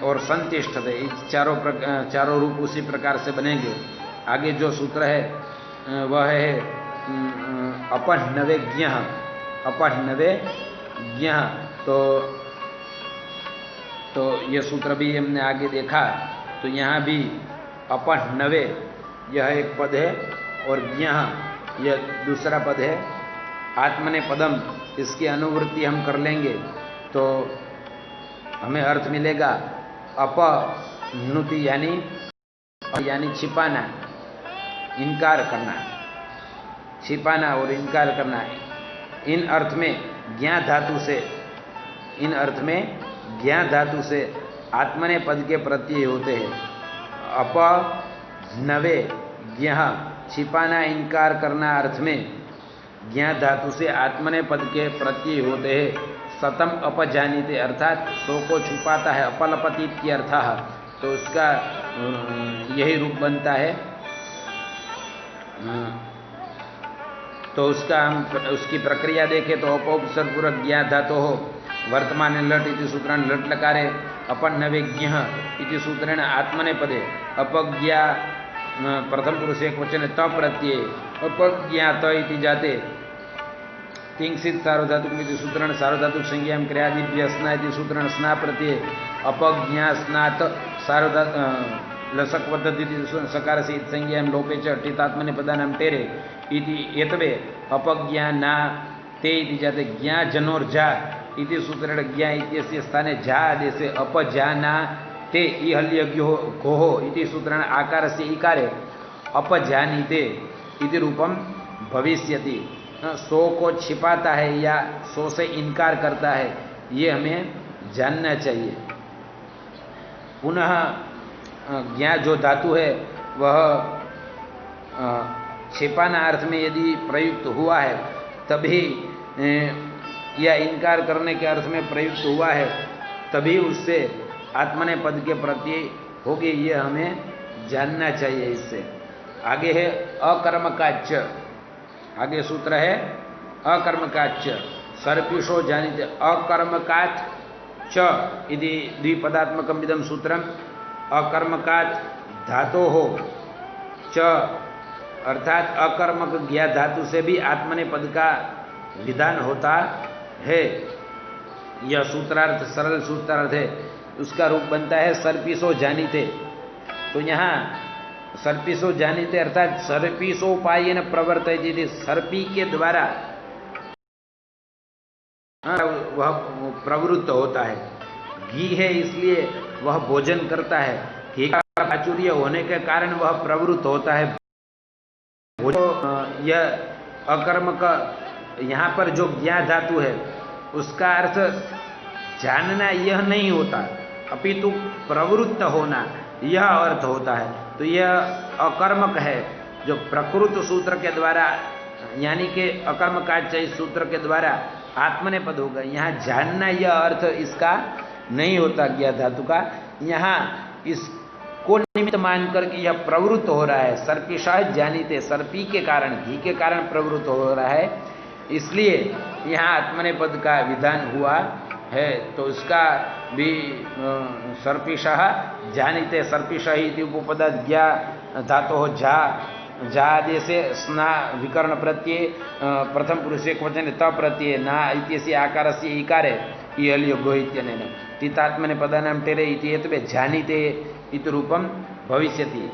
और संतिष्ठते। इस चारों रूप उसी प्रकार से बनेंगे। आगे जो सूत्र है वह है अपह्नवे ज्ञः, अपह्नवे ज्ञः। तो यह सूत्र भी हमने आगे देखा। तो यहाँ भी अपह्नवे यह एक पद है और ज्ञः यह दूसरा पद है। आत्मने पदम, इसकी अनुवृत्ति हम कर लेंगे तो हमें अर्थ मिलेगा अपनुति यानी छिपाना, इनकार करना, छिपाना और इनकार करना। इन अर्थ में ज्ञा धातु से, इन अर्थ में ज्ञा धातु से आत्मने पद के प्रत्यय होते हैं। अपनवे ज्ञः, छिपाना इनकार करना अर्थ में ज्ञा धातु से आत्मने पद के प्रत्यय होते हैं। सतम अपजानीते अर्थात सो को छुपाता है, अपलपति इत्यर्थः। तो उसका यही रूप बनता है। तो उसका हम उसकी प्रक्रिया देखें तो अपौपसर्गपूर्वक ज्ञा धातु हो वर्तमान लट इति सूत्रेण लट लकारे अपन्नवे ज्ञः इति सूत्रेण आत्मने पदे अपज्ञा प्रथम पुरुष एक वचन त प्रत्यय अपज्ञात इति जाते तिंसित सार्वधातुक इति सूत्रेण सार्वधातुक संज्ञां क्रियादिभ्यः स्ना इति सूत्रेण स्ना प्रत्यय अपज्ञा स्नात लसक पद्धति सकार से संज्ञा लोपे च टितात्मने पदानाम टेरे इति एतवे अपज्ञाना ते इति जाते ज्ञा जनोर जा इति सूत्रेण ज्ञा इत्यस्य स्थाने जा आदेशे अपजाना ते इहल्यज्ञो घोः इति सूत्रेण आकारस्य इकारे अपजानीते इति रूपम भविष्यति। सो को छिपाता है या सो से इनकार करता है, ये हमें जानना चाहिए। पुनः ज्ञा जो धातु है वह छिपाना अर्थ में यदि प्रयुक्त हुआ है तभी, या इनकार करने के अर्थ में प्रयुक्त हुआ है तभी उससे आत्मने पद के प्रति होगी, ये हमें जानना चाहिए। इससे आगे है अकर्मकाच्य, आगे सूत्र है अकर्मकाच्य सर्पिषो जानीते अकर्मकाच च इति द्विपदात्मकम् इदं सूत्रम्। अकर्मकाच धातो हो च अर्थात अकर्मक ज्ञा धातु से भी आत्मने पद का विधान होता है। यह सूत्रार्थ सरल सूत्रार्थ है, उसका रूप बनता है सर्पिसो जानीते। तो यहाँ सर्पिसो जानीते अर्थात सर्पिसोपायेन प्रवर्तयति, सर्पी के द्वारा वह प्रवृत्त होता है। घी है इसलिए वह भोजन करता है, घी का प्राचुर्य होने के कारण वह प्रवृत्त होता है। यह अकर्म का यहाँ पर जो ज्ञा धातु है उसका अर्थ जानना यह नहीं होता, अपितु प्रवृत्त होना यह अर्थ होता है। तो यह अकर्मक है जो प्रकृत सूत्र के द्वारा, यानी कि अकर्मकाच इस सूत्र के द्वारा आत्मने पद होगा। यहाँ जानना यह अर्थ इसका नहीं होता ज्ञा धातु का। यहाँ इसको निमित्त मान करके यह प्रवृत्त हो रहा है। सर्पिषा जानीते, सर्पी के कारण, घी के कारण प्रवृत्त हो रहा है, इसलिए यहाँ आत्मने पद का विधान हुआ है। तो इसका भी सर्पिषा जानीते सर्पिषा इति उपपदात् ज्ञा धातोः झा आदेश स्ना विकर्ण प्रत्यय प्रथम पुरुष एकवचने त प्रत्यय ना इत्यस्य आकारस्य इकारे इहल्योगो इत्यनेन तितात्मने पदानां टेरे इति एतवे जानीते इति रूपं भविष्यति।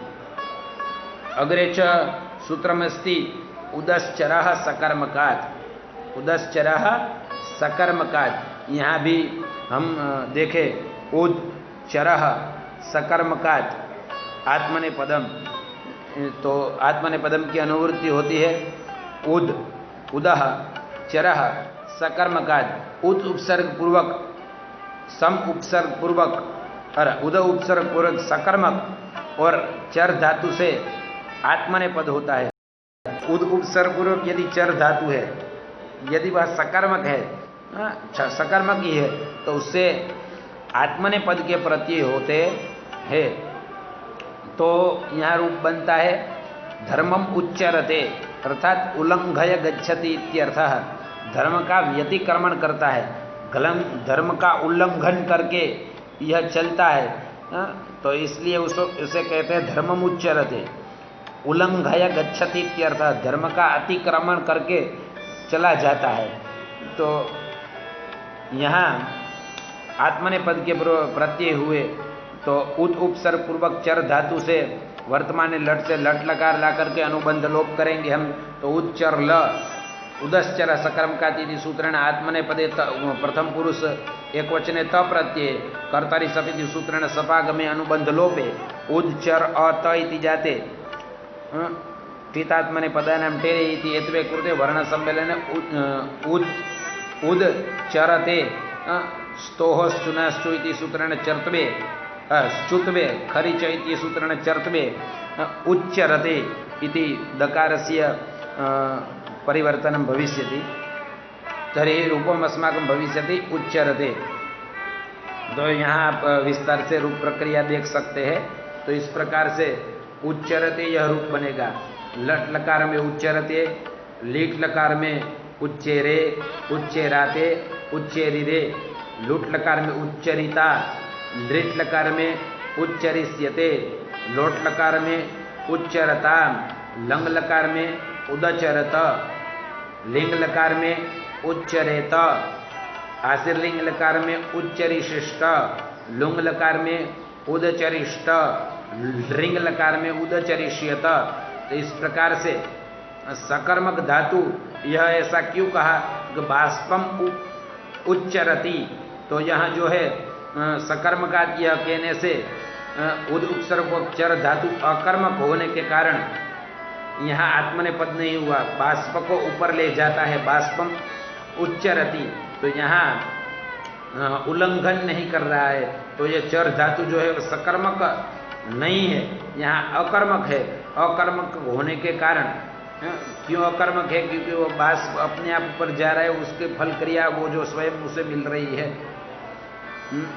अग्रे च सूत्रमस्ति उदश्चरः सकर्मकात्, उदश्चरः सकर्मकात्। यहाँ भी हम देखें उद चरः सकर्मकात् आत्मने पदम, तो आत्मने पदम की अनुवृत्ति होती है उद, उदह चरः सकर्मकात्। उद उपसर्ग पूर्वक, सम उपसर्ग पूर्वक और उद उपसर्ग पूर्वक सकर्मक और चर धातु से आत्मने पद होता है। उद उपसर्ग पूर्वक यदि चर धातु है, यदि वह सकर्मक है, सकर्मक ही है, तो उससे आत्मने पद के प्रत्यय होते हैं। तो यहाँ रूप बनता है धर्मम उच्चरते, अर्थात उल्लंघय गच्छति इत्यर्थः, धर्म का व्यतिक्रमण करता है, धर्म का उल्लंघन करके यह चलता है। तो इसलिए उसे कहते हैं धर्मम उच्चरते, उल्लंघय गच्छति इत्यर्थः, धर्म का अतिक्रमण करके चला जाता है। तो यहाँ आत्मने पद के प्रत्यय हुए तो उत उपसर्ग पूर्वक चर धातु से वर्तमान लट से लट लकार ला करके अनुबंध लोप करेंगे हम। तो उच्चर ल उदश्चर सकर्मकात् सूत्रेण आत्मने पदे प्रथम पुरुष एक वचने त प्रत्यय कर्तरि सपिति सूत्रेण सपागमे अनुबंध लोपे उच्चर अत इति जाते टीतात्मने पदानां टेरे इति एतवे कृते वर्ण सम्मेलने उद चरते स्तोह सुनास्तु इति सूत्रेण चर्तवे च्युत्वे खरिच इति सूत्रेण चर्तवे उच्चरते इति दकारस्य परिवर्तनं भविष्यति। तर्हि रूपम् अस्माकं भविष्यति उच्चरते। तो यहाँ आप विस्तार से रूप प्रक्रिया देख सकते हैं। तो इस प्रकार से उच्चरते यह रूप बनेगा। लट लकार में उच्चरते, लीट लकार में उच्चेरे, उच्चेराते, उच्चेरिरे, लुट लकार में उच्चरिता, लृट लकार में उच्चरिष्यते, लोट लकार में उच्चरता, लंग लकार में उदचरत, लिंग लकार में उच्चरेत, आशीर्लिंग लकार में उच्चरिशिष्ट, लुंग लकार में उदचरिष्ट, ऋंग लकार में उदचरिष्यत, तो इस प्रकार से सकर्मक धातु यह ऐसा क्यों कहा कि बाष्पम उच्चरति, तो यहाँ जो है सकर्मकात यह कहने से उद उपसर्गोच्चर धातु अकर्मक होने के कारण यहाँ आत्मनेपद नहीं हुआ, बाष्प को ऊपर ले जाता है, बाष्पम उच्चरति, तो यहाँ उल्लंघन नहीं कर रहा है। तो ये चर धातु जो है सकर्मक नहीं है, यहाँ अकर्मक है। अकर्मक होने के कारण, क्यों अकर्मक है? क्योंकि वो बाष्प अपने आप ऊपर जा रहा है, उसके फल क्रिया वो जो स्वयं उसे मिल रही है,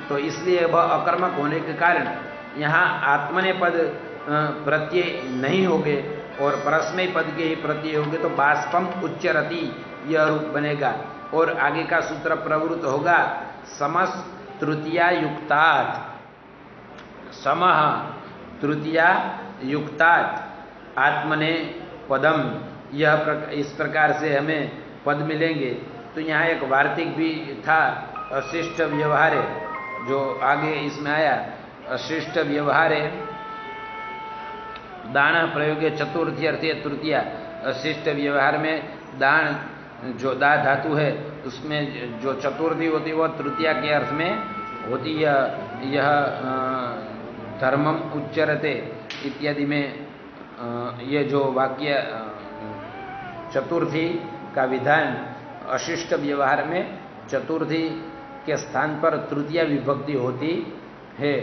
तो इसलिए वह अकर्मक होने के कारण यहाँ आत्मनेपद प्रत्यय नहीं होंगे और परस्मय पद के ही प्रत्यय होंगे, तो बाष्पम उच्चरति यह रूप बनेगा। और आगे का सूत्र प्रवृत्त होगा समस तृतीया युक्तात्, समः तृतीया युक्तात् आत्मने पदम, यह इस प्रकार से हमें पद मिलेंगे। तो यहाँ एक वार्तिक भी था, अशिष्ट व्यवहारे, जो आगे इसमें आया, अशिष्ट व्यवहारे दान प्रयोगे चतुर्थी अर्थी तृतीया। अशिष्ट व्यवहार में दान जो दा धातु है उसमें जो चतुर्थी होती है वह तृतीया के अर्थ में होती है। यह धर्मम उच्चरते इत्यादि में ये जो वाक्य चतुर्थी का विधान अशिष्ट व्यवहार में चतुर्थी के स्थान पर तृतीया विभक्ति होती है,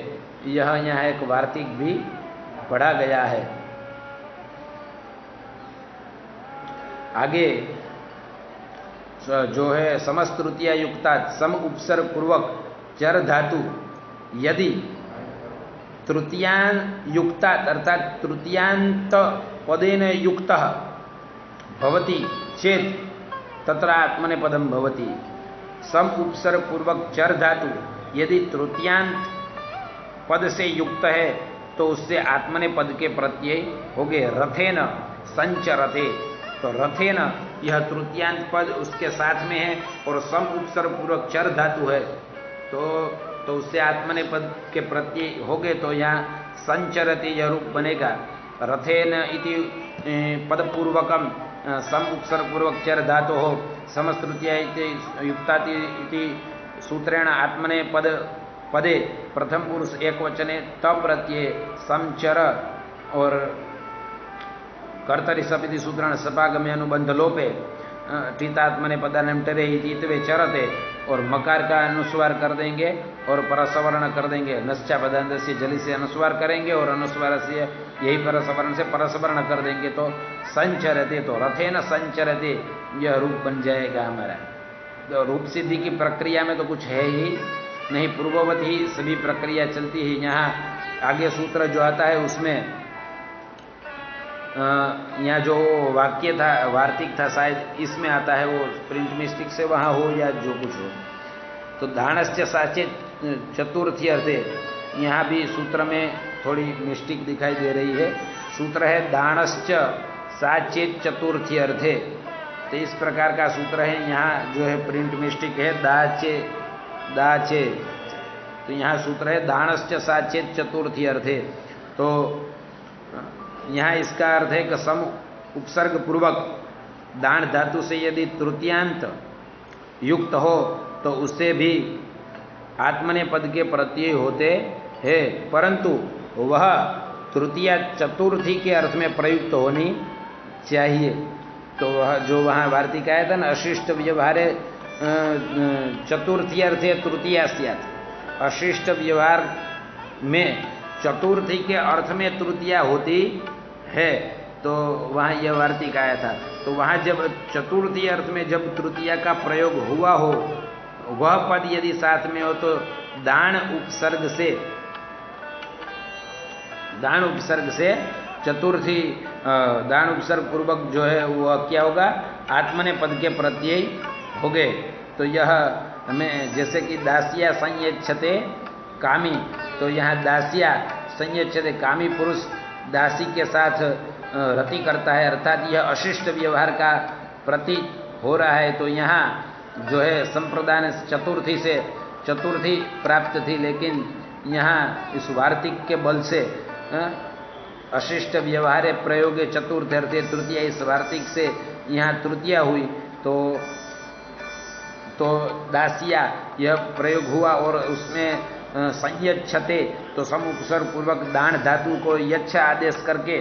यह यहाँ एक वार्तिक भी पढ़ा गया है। आगे जो है समस्त तृतीया युक्तात् सम उपसर्ग पूर्वक चर धातु यदि तृतीयान युक्तात् अर्थात तृतीयांत पदेन युक्तः भवति चेत तत्र आत्मनेपदम भवति। सम उपसर्ग पूर्वक चर धातु यदि तृतीयांत पद से युक्त है तो उससे आत्मनेपद के प्रत्यय हो गए। रथेन संचरते, तो रथेन यह तृतीयांत पद उसके साथ में है और सम उपसर्ग पूर्वक चर धातु है, तो उससे आत्मनेपद के प्रत्यय हो गए, तो यहाँ संचरते यह रूप बनेगा। रथेन इति पदपूर्वकम सम उपसर्ग पूर्वक चर धातु हो समस्त तृतीया युक्ताति इति सूत्रेण आत्मनेपद पदे प्रथम पुरुष एक वचने तब प्रत्यय संचर और कर्तरि सपिति सूत्रण सपागम्य अनुबंध लोपे टीतात्मने पदानंतरे इतित्वे चरते, और मकार का अनुस्वार कर देंगे और परसवर्ण कर देंगे। नश्चा पदांत से जली से अनुस्वार करेंगे और अनुस्वार से यही परसवर्ण से परसवर्ण कर देंगे, तो संचरते, तो रथेन संचरते यह रूप बन जाएगा हमारा। तो रूप सिद्धि की प्रक्रिया में तो कुछ है ही नहीं, पूर्ववत ही सभी प्रक्रिया चलती है। यहाँ आगे सूत्र जो आता है उसमें यहाँ जो वाक्य था वार्तिक था शायद इसमें आता है, वो प्रिंट मिस्टेक से वहाँ हो या जो कुछ हो। तो धानश्च साचे चतुर्थी अर्थे, यहाँ भी सूत्र में थोड़ी मिस्टेक दिखाई दे रही है। सूत्र है दानश्च साचेत चतुर्थी अर्थे, तो इस प्रकार का सूत्र है। यहाँ जो है प्रिंट मिस्टेक है दाचे दाचे, तो यहाँ सूत्र है दानश्च साचेत चतुर्थी अर्थे। तो यहाँ इसका अर्थ है कि सम उपसर्ग पूर्वक दान धातु से यदि तृतीयांत युक्त हो तो उससे भी आत्मनेपद के प्रत्यय होते हैं, परंतु वह तृतीया चतुर्थी के अर्थ में प्रयुक्त होनी चाहिए। तो वह जो वहाँ वार्तिक आया था ना, अशिष्ट व्यवहारे चतुर्थी अर्थे तृतीया स्यात्, अशिष्ट व्यवहार में चतुर्थी के अर्थ में तृतीया होती है, तो वहाँ यह वार्तिक आया था। तो वहाँ जब चतुर्थी अर्थ में जब तृतीया का प्रयोग हुआ हो, वह पद यदि साथ में हो तो दान उपसर्ग से चतुर्थी दान उपसर्ग पूर्वक जो है वह क्या होगा, आत्मनेपद के प्रत्यय हो गए। तो यह हमें जैसे कि दासिया संयच्छते कामी, तो यहाँ दासिया संयच्छते कामी पुरुष दासी के साथ रति करता है, अर्थात यह अशिष्ट व्यवहार का प्रतीक हो रहा है। तो यहाँ जो है संप्रदान चतुर्थी से चतुर्थी प्राप्त थी, लेकिन यहाँ इस वार्तिक के बल से अशिष्ट व्यवहारे प्रयोगे चतुर्थ अर्थे तृतीया, इस वार्तिक से यहाँ तृतीया हुई तो दासिया यह प्रयोग हुआ और उसमें संयच्छते तो सम उपसर्ग पूर्वक दान धातु को यच्छ आदेश करके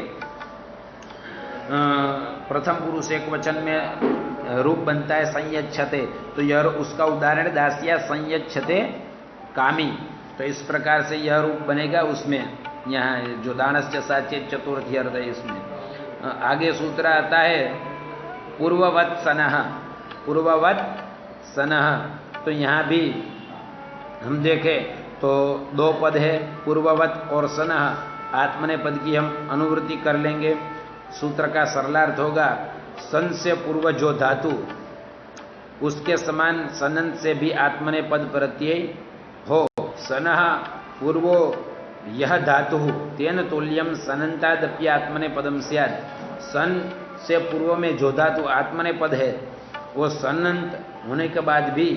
प्रथम पुरुष एक वचन में रूप बनता है संयच्छते, तो यह उसका उदाहरण दासिया संयच्छते कामी। तो इस प्रकार से यह रूप बनेगा उसमें, यहाँ जो दानस्य साचेत चतुर्थी अर्थ है इसमें। आगे सूत्र आता है पूर्ववत सनः, पूर्ववत सनः। तो यहाँ भी हम देखें तो दो पद है पूर्ववत और सनः। आत्मने पद की हम अनुवृत्ति कर लेंगे। सूत्र का सरलार्थ होगा सन से पूर्व जो धातु उसके समान सनंत से भी आत्मने पद प्रत्यय हो। सनः पूर्वो यह धातु तेन तुल्यम सनंतादप्य आत्मने पदम स्यात्। सन से पूर्व में जो धातु आत्मने पद है वो सनंत होने के बाद भी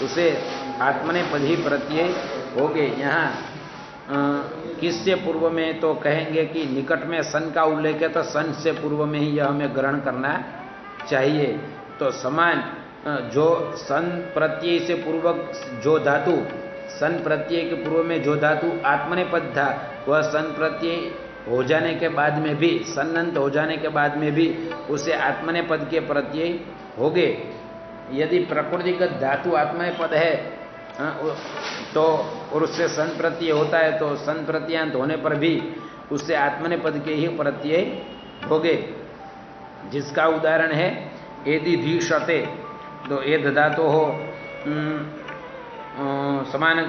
उसे आत्मने पद ही प्रत्यय हो गए। यहाँ किससे पूर्व में तो कहेंगे कि निकट में सन का उल्लेख है तो सन से पूर्व में ही यह हमें ग्रहण करना चाहिए। तो समान जो सन प्रत्यय से पूर्वक जो धातु, सन प्रत्यय के पूर्व में जो धातु आत्मने पद था वह सन प्रत्यय हो जाने के बाद में भी, सन्नंत हो जाने के बाद में भी उसे आत्मने पद के प्रत्यय हो गए। यदि प्रकृतिगत धातु आत्मने पद है तो और उससे सन प्रत्यय होता है तो सन प्रत्यांत होने पर भी उससे आत्मने पद के ही प्रत्यय हो गए, जिसका उदाहरण है एदि धीशते। तो एद धातु हो समान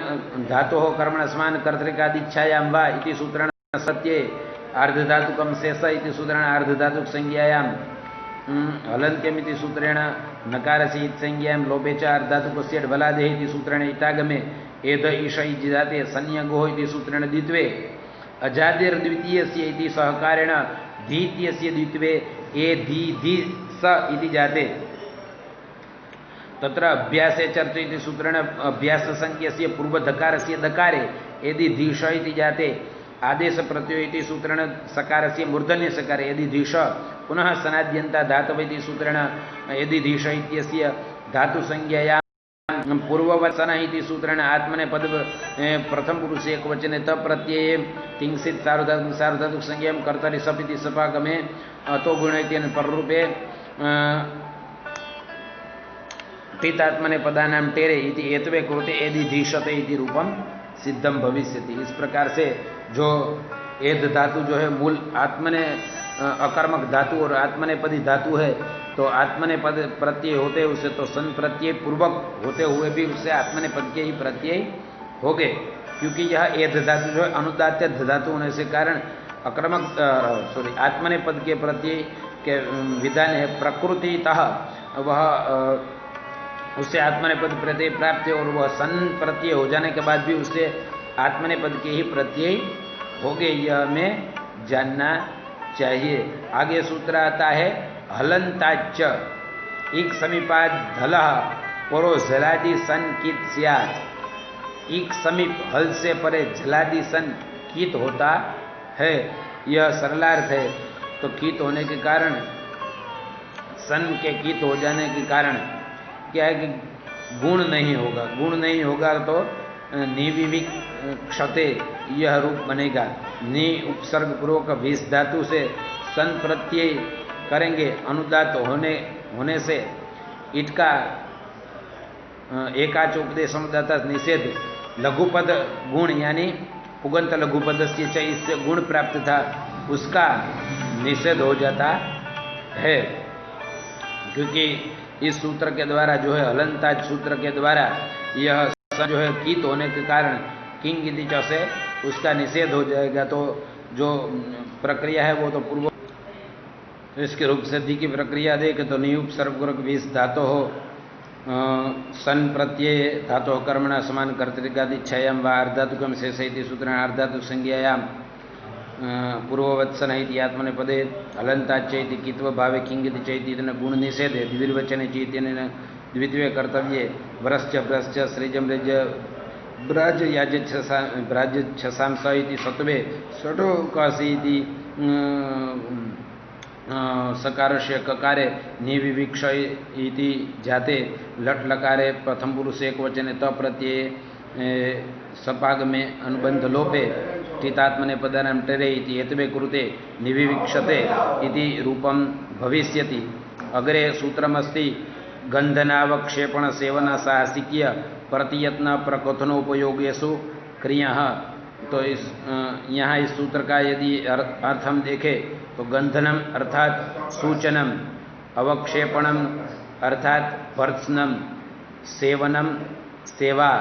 धातु हो कर्मण समान कर्तृकादिच्छायाम वा इति सूत्रेण सत्ये अर्धधातुकम शेष इति सूत्रेण अर्धधातुक संज्ञायाम हलन्त्यमिति सूत्रेण नकारस्य इत्संज्ञायां लोपे च अर्धधातुकस्य ढबलादेः इति सूत्रेण इटागमे एध ईश इति जाते संज्ञको इति सूत्रेण द्वित्वे अजादिर्द्वितीयस्य इति सहकारेण धीत्यस्य द्वित्वे ए धी धी स इति जाते तत्र अभ्यासे चर्च इति सूत्रेण अभ्यास संज्ञस्य पूर्वधकारस्य दकारे यदि धीश इति जाते आदेश प्रत्यय इति सूत्रेण सकारस्य मूर्धन्य सकारे यदि धीश पुनः सनाद्यन्ता धातव इति सूत्रेण यदि धीश इत्यस्य धातु संज्ञायां पूर्ववचन इति सूत्रेण आत्मने पद प्रथम पुरुष एक वचने त प्रत्यये तिंसित सार्वधातुक संज्ञां कर्तरि सप इति सपागमे तो गुण इति पररूपे टीतात्मने पदानां टेरे इति एतवे कृते यदि धीशते इति रूपम सिद्धम भविष्यति। इस प्रकार से जो एद धातु जो है मूल आत्मने अकर्मक धातु और आत्मने पदी धातु है, तो आत्मने पद प्रत्यय होते उसे तो सन प्रत्यय पूर्वक होते हुए भी उससे आत्मने पद के ही प्रत्यय हो गए, क्योंकि यह एद धातु जो है अनुदात्य धातु होने से कारण अकर्मक आत्मने पद के प्रत्यय के विधान है प्रकृतितः वह उससे आत्मने पद प्रत्यय प्राप्त है और वह सन प्रत्यय हो जाने के बाद भी उससे आत्मने पद के ही प्रत्यय हो गए, यह हमें जानना चाहिए। आगे सूत्र आता है हलंताच इक समीपाद धलः परो झलादि सन कित स्यात्। इक समीप हल से परे झलादि सन कित होता है, यह सरलार्थ है। तो कित होने के कारण, सन के कित हो जाने के कारण क्या है कि गुण नहीं होगा, गुण नहीं होगा तो निविविक क्षते यह रूप बनेगा। नि उपसर्ग पूर्वक विष धातु से सन प्रत्यय करेंगे, अनुदात होने से इट का एकाच उपदेश समुदाता निषेध लघुपद गुण यानी पुगंत लघुपद से इससे गुण प्राप्त था उसका निषेध हो जाता है, क्योंकि इस सूत्र के द्वारा जो है हलंताज सूत्र के द्वारा यह जो है कीत होने के कारण किंग इति च से उसका निषेध हो जाएगा। तो जो प्रक्रिया है वो तो पूर्व इसके रूप सिद्धि की प्रक्रिया देखे तो नियुक्त सर्वपूर्वक विष धातु हो सन प्रत्यय धातु कर्मण समान कर्तृकादिच्छायां वा अर्धातुकम शेष इति सूत्रेण अर्धातुक संज्ञायां पूर्ववत्सन इति आत्मनेपदे हलन्ताच्च इति कित्व भावे किंग इति चैति गुण निषेधे द्विर्वचने चैत्यनेन द्वित्वे कर्तव्ये वरश्च भ्रश्च सृजं रज ब्राजच्छसांस इति सत्वे षटोकासी इति सकारस्य ककारे निविविक्ष इति जाते लट लकारे प्रथम पुरुष एक वचने त प्रत्यय सपाग में अनुबंध लोपे टितात्मने पदानां टेरे इति हेतवे कुरुते निविविक्षते इति रूपं भविष्यति। अग्रे सूत्रमस्ति गंधनावक्षेपण सेवन साहसिकीय प्रतियत्न प्रकथनोपयोगेषु क्रियाः। तो इस यहाँ इस सूत्र का यदि अर्थ हम देखें तो गंधनम अर्थात सूचनम, अवक्षेपणम अर्थात भर्त्सनम, सेवनम सेवा,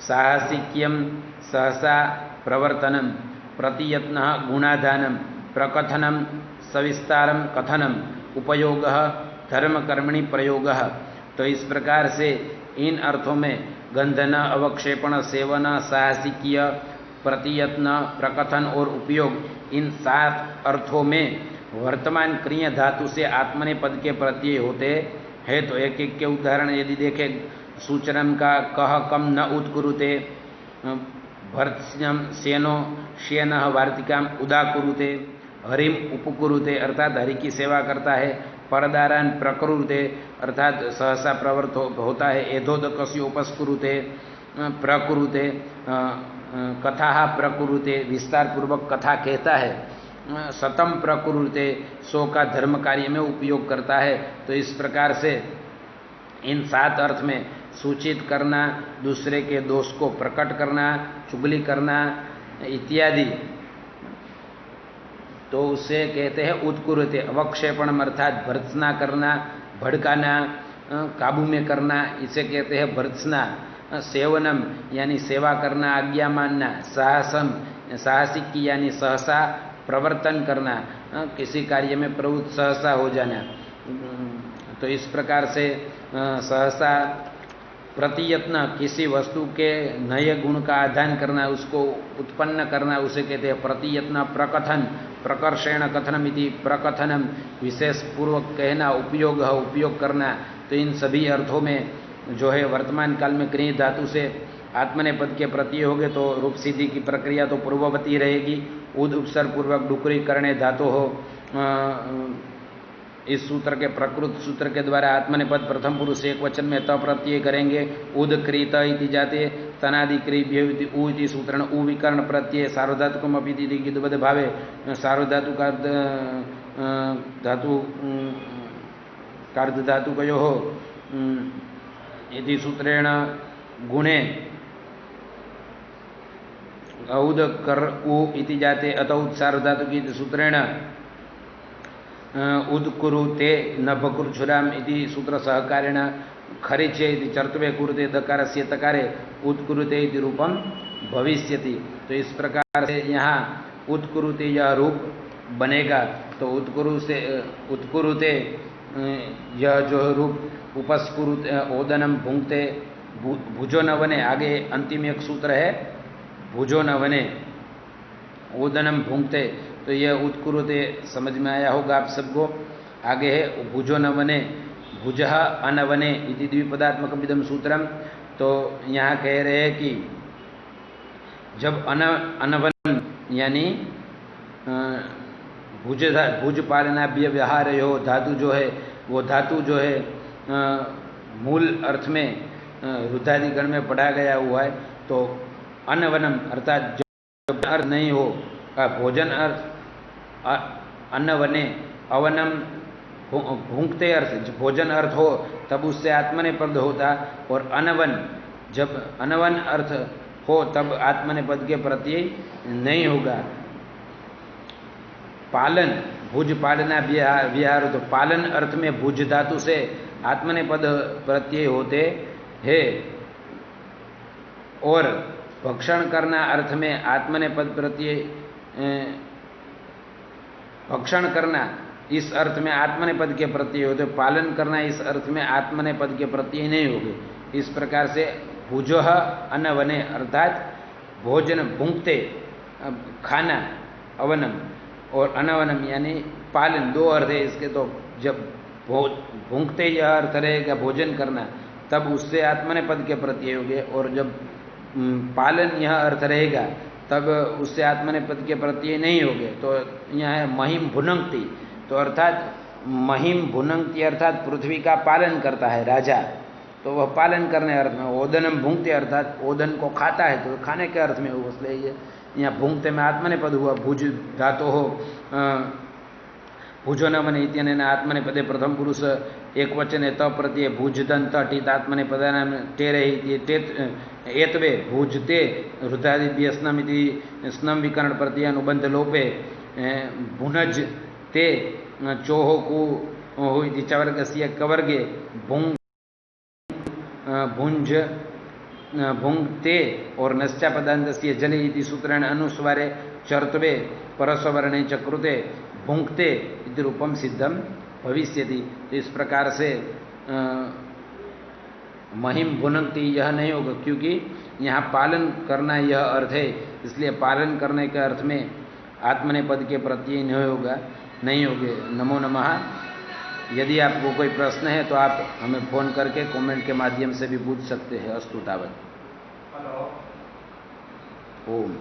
साहसिक्यम सहसा प्रवर्तनम, प्रतियत्न गुणाधानम, प्रकथनम सविस्तारम कथनम, उपयोग धर्मकर्मणि प्रयोग। तो इस प्रकार से इन अर्थों में गंधन, अवक्षेपण, सेवन, साहसिकीय, प्रतियत्न, प्रकथन और उपयोग, इन 7 अर्थों में वर्तमान क्रिया धातु से आत्मनेपद के प्रत्यय होते हैं। तो एक एक के उदाहरण यदि देखें, सूचनम का कह कम न उत्कुरुते, भर्त्स्यम सेनो श्येनः वार्तिकाम उदाकुरुते, हरिम उपकुरुते अर्थात हरि की सेवा करता है, परदारान प्रकुरुते अर्थात सहसा प्रवृत्त होता है, एधोदकस्य उपस्कुरुते प्रकुरुते, कथा प्रकुरुते विस्तार पूर्वक कथा कहता है, सतम प्रकुरुते सो का धर्म कार्य में उपयोग करता है। तो इस प्रकार से इन 7 अर्थ में सूचित करना, दूसरे के दोष को प्रकट करना, चुगली करना इत्यादि, तो उसे कहते हैं उत्कुरुते। अवक्षेपण अर्थात भर्त्सना करना, भड़काना, काबू में करना, इसे कहते हैं भर्त्सना। सेवनम यानी सेवा करना, आज्ञा मानना, साहसम साहसिक यानी सहसा प्रवर्तन करना, किसी कार्य में प्रवृत्त सहसा हो जाना। तो इस प्रकार से सहसा प्रतियत्न किसी वस्तु के नए गुण का आधान करना, उसको उत्पन्न करना, उसे कहते हैं प्रतियत्न। प्रकथन प्रकर्षेण कथनम इति प्रकथनम विशेष पूर्वक कहना, उपयोग उपयोग करना। तो इन सभी अर्थों में जो है वर्तमान काल में क्रिय धातु से आत्मनेपद के प्रत्यय हो गए तो रूप सिद्धि की प्रक्रिया तो पूर्ववती रहेगी। उद उपसर्ग पूर्वक डुकरी करने धातु हो। इस सूत्र के प्रकृत सूत्र के द्वारा आत्मनेपद प्रथम पुरुष एक वचन में त प्रत्यय करेंगे। उद क्रीत इति जाते तनादि क्रिभ्यो इति उ इति सूत्रण उ विकर्ण प्रत्यय सार्वधातुकम अपि इति गिद्ध भावे सार्वधातु का धातु कार्ध धातु कयो हो इति सूत्रेण गुणे औद कर उ इति जाते अत उत्सार्वधातु की सूत्रेण उद्कुरुते नभकुर्छुराम इति सूत्र सहकारेण खरिचे इति चर्तवे कुरुते दकारस्य तकारे उत्कुरुते इति रूपम भविष्यति। तो इस प्रकार से यहाँ उत्कुरुते यह रूप बनेगा। तो उत्कुरुते यह जो रूप उपस्कुरुते ओदनम भुंगते भुजो न बने। आगे अंतिम एक सूत्र है भुजो न बने ओदनम भुंगते। तो यह उत्कुरुते समझ में आया होगा आप सबको। आगे है भुजो न बने भुजः अनवने इति द्विपदात्मकम इदम सूत्रम। तो यहाँ कह रहे हैं कि जब अनवन यानी भुज पालनाभ्य व्यवहार हो धातु जो है वो धातु जो है मूल अर्थ में रुद्रादिगण में पढ़ा गया हुआ है। तो अनवनम अर्थात जब अर्थ नहीं हो भोजन अर्थ अन्नवने अवनम भूंगते अर्थ भोजन अर्थ हो तब उससे आत्मनेपद होता। और अनवन जब अनवन अर्थ हो तब आत्मनेपद के प्रत्यय नहीं होगा। पालन भुज पालना विहार तो पालन अर्थ में भुज धातु से आत्मनेपद प्रत्यय होते हैं। और भक्षण करना अर्थ में आत्मनेपद प्रत्यय भक्षण करना इस अर्थ में आत्मनेपद के प्रत्यय होते। पालन करना इस अर्थ में आत्मनेपद के प्रत्यय नहीं होंगे। इस प्रकार से भुजः अनवने अर्थात भोजन भुंगते खाना अवनम और अनवनम यानी पालन दो अर्थ है इसके। तो जब भूंगते यह अर्थ रहेगा भोजन करना तब उससे आत्मनेपद के प्रत्यय होंगे। और जब पालन यह अर्थ रहेगा, तब उससे आत्मनेपद के प्रत्यय नहीं होंगे। तो यहाँ है महिम भुनंक्ति, तो अर्थात महिम भुनंक्ति अर्थात पृथ्वी का पालन करता है राजा, तो वह पालन करने अर्थ में। ओदनम भुंगते अर्थात ओदन को खाता है, तो खाने के अर्थ में हुआ, इसलिए यहाँ भुंगते में आत्मनेपद हुआ। भुज धातो हो भुजो न मने इत्यनेन आत्मनेपदे प्रथम पुरुष एक वचन है, तब प्रत्यय भुजदंत टीत आत्मनेपदानां टेरे एतवे भुजते हृदयादिभ्य स्नमिति स्नम विकरण प्रत्यय अनुबंध लोपे भुनज ते चोहो कु हो इति चवर्गस्य कवर्गे भुंग भुंज भुंगते और नश्चापदान्तस्य जले इति सूत्रेण अनुस्वारे चर्तवे परस्वरणे च कृते भुंक्ते इति रूपम सिद्धम भविष्यति। तो इस प्रकार से महिम भुनक्ति यह नहीं होगा, क्योंकि यहाँ पालन करना यह अर्थ है, इसलिए पालन करने के अर्थ में आत्मनेपद के प्रत्यय नहीं होंगे। नमो नमः। यदि आपको कोई प्रश्न है तो आप हमें फोन करके कमेंट के माध्यम से भी पूछ सकते हैं। अस्तु तावत्। ओम।